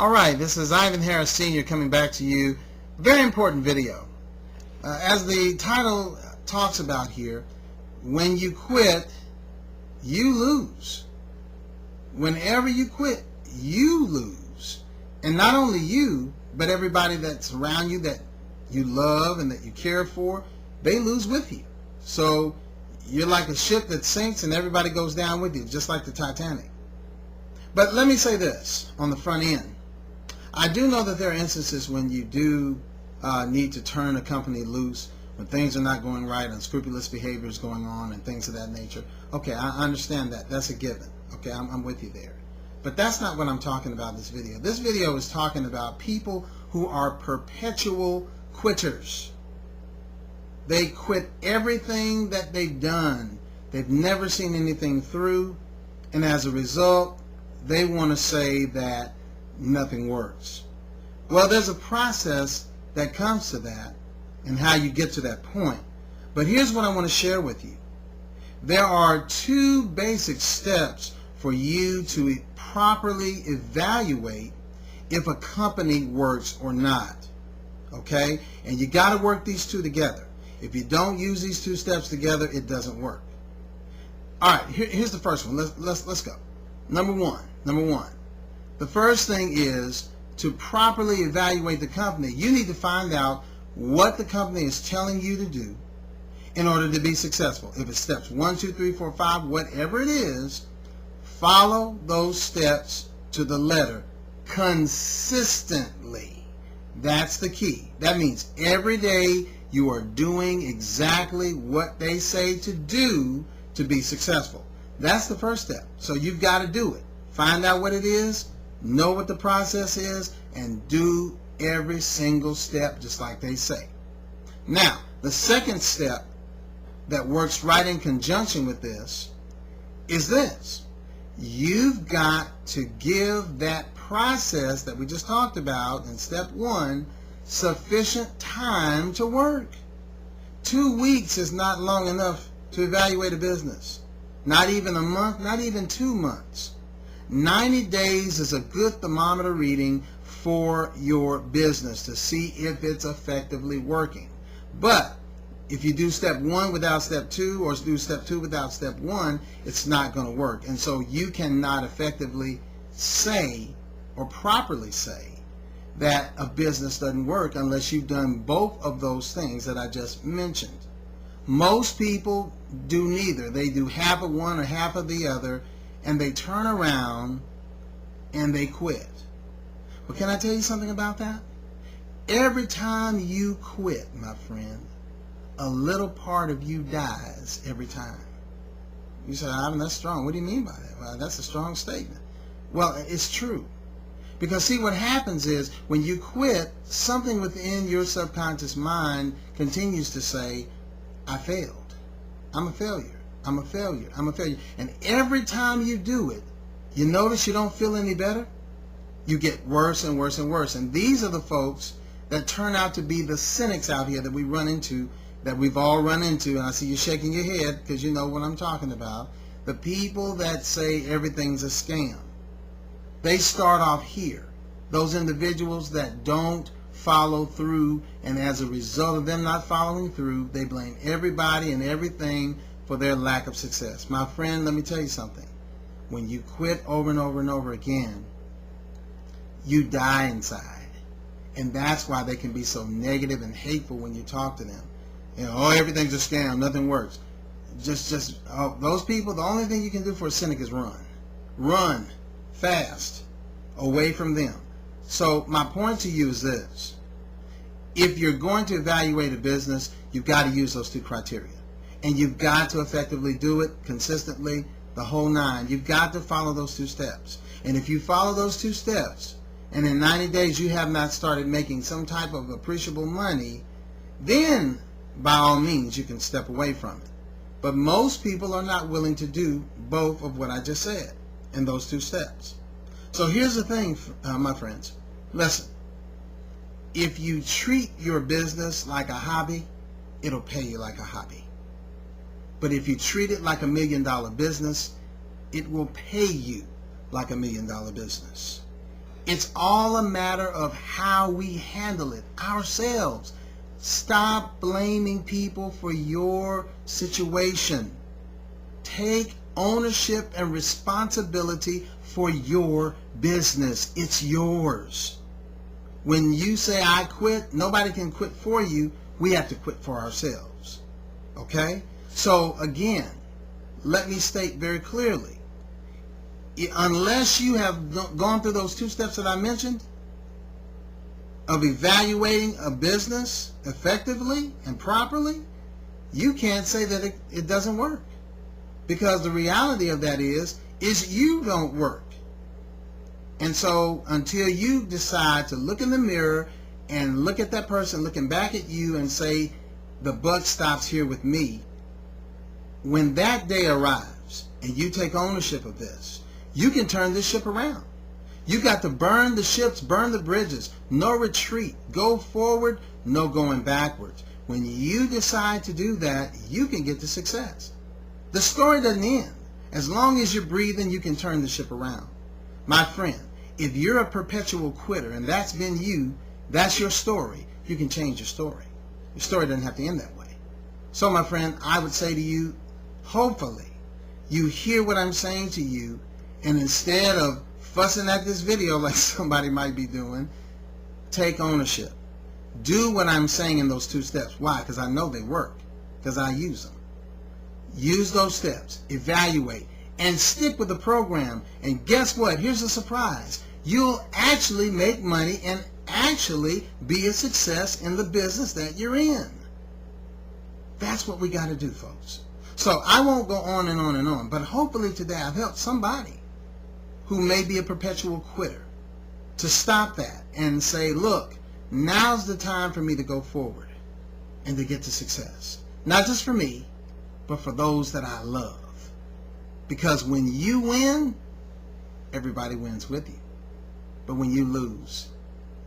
Alright, this is Ivan Harris Sr. coming back to you. Very important video. As the title talks about here, when you quit, you lose. Whenever you quit, you lose. And not only you, but everybody that's around you that you love and that you care for, they lose with you. So you're like a ship that sinks and everybody goes down with you, just like the Titanic. But let me say this on the front end. I do know that there are instances when you do need to turn a company loose, when things are not going right, unscrupulous behavior is going on and things of that nature. Okay, I understand that. That's a given. Okay, I'm with you there. But that's not what I'm talking about in this video. This video is talking about people who are perpetual quitters. They quit everything that they've done. They've never seen anything through, and as a result, they want to say that nothing works. Well, there's a process that comes to that and how you get to that point. But here's what I want to share with you. There are two basic steps for you to properly evaluate if a company works or not. Okay? And you got to work these two together. If you don't use these two steps together, it doesn't work. All right, here's the first one. Let's go. Number one. The first thing is to properly evaluate the company. You need to find out what the company is telling you to do in order to be successful. If it's steps 1, 2, 3, 4, 5, whatever it is, follow those steps to the letter consistently. That's the key. That means every day you are doing exactly what they say to do to be successful. That's the first step. So you've got to do it. Find out what it is, know what the process is, and do every single step just like they say. Now, the second step that works right in conjunction with this is this. You've got to give that process that we just talked about in step 1 sufficient time to work. 2 weeks is not long enough to evaluate a business. Not even a month, not even 2 months. 90 days is a good thermometer reading for your business to see if it's effectively working. But if you do step 1 without step 2 or do step 2 without step 1, it's not going to work. And so you cannot effectively say or properly say that a business doesn't work unless you've done both of those things that I just mentioned. Most people do neither. They do half of one or half of the other, and they turn around and they quit. But can I tell you something about that? Every time you quit, my friend, a little part of you dies every time. You say, Ivan, that's strong. What do you mean by that? Well, that's a strong statement. Well, it's true. Because see, what happens is when you quit, something within your subconscious mind continues to say, I failed. I'm a failure. I'm a failure. I'm a failure. And every time you do it, you notice you don't feel any better. You get worse and worse and worse. And these are the folks that turn out to be the cynics out here that we run into, that we've all run into. And I see you shaking your head because you know what I'm talking about. The people that say everything's a scam. They start off here. Those individuals that don't follow through, and as a result of them not following through, they blame everybody and everything for their lack of success. My friend, let me tell you something. When you quit over and over and over again, you die inside. And that's why they can be so negative and hateful when you talk to them. You know, oh, everything's a scam, nothing works. Those people, the only thing you can do for a cynic is run. Run fast away from them. So my point to you is this. If you're going to evaluate a business, you've got to use those two criteria. And you've got to effectively do it consistently, the whole 9. You've got to follow those 2 steps. And if you follow those 2 steps, and in 90 days you have not started making some type of appreciable money, then by all means you can step away from it. But most people are not willing to do both of what I just said in those 2 steps. So here's the thing, my friends. Listen, if you treat your business like a hobby, it'll pay you like a hobby. But if you treat it like $1 million business, it will pay you like $1 million business. It's all a matter of how we handle it ourselves. Stop blaming people for your situation. Take ownership and responsibility for your business. It's yours. When you say I quit, nobody can quit for you. We have to quit for ourselves. Okay? So again, let me state very clearly, unless you have gone through those 2 steps that I mentioned of evaluating a business effectively and properly, you can't say that it doesn't work. Because the reality of that is you don't work. And so until you decide to look in the mirror and look at that person looking back at you and say, the buck stops here with me, when that day arrives and you take ownership of this, you can turn this ship around. You got to burn the ships, burn the bridges, no retreat, go forward, no going backwards. When you decide to do that, you can get to success. The story doesn't end. As long as you're breathing, you can turn the ship around. My friend, if you're a perpetual quitter and that's been you, that's your story, you can change your story. Your story doesn't have to end that way. So my friend, I would say to you, hopefully you hear what I'm saying to you, and instead of fussing at this video like somebody might be doing, take ownership. Do what I'm saying in those 2 steps. Why? Because I know they work. Because I use them. Use those steps. Evaluate. And stick with the program. And guess what? Here's a surprise. You'll actually make money and actually be a success in the business that you're in. That's what we got to do, folks. So I won't go on and on and on, but hopefully today I've helped somebody who may be a perpetual quitter to stop that and say, look, now's the time for me to go forward and to get to success. Not just for me, but for those that I love. Because when you win, everybody wins with you. But when you lose,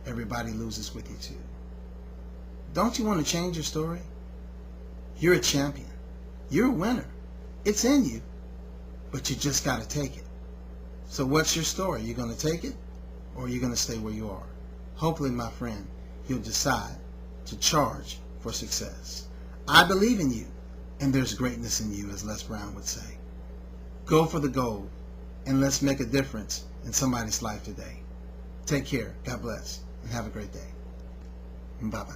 everybody loses with you too. Don't you want to change your story? You're a champion. You're a winner. It's in you, but you just got to take it. So what's your story? You going to take it, or are you going to stay where you are? Hopefully, my friend, you'll decide to charge for success. I believe in you, and there's greatness in you, as Les Brown would say. Go for the gold, and let's make a difference in somebody's life today. Take care. God bless, and have a great day. Bye-bye.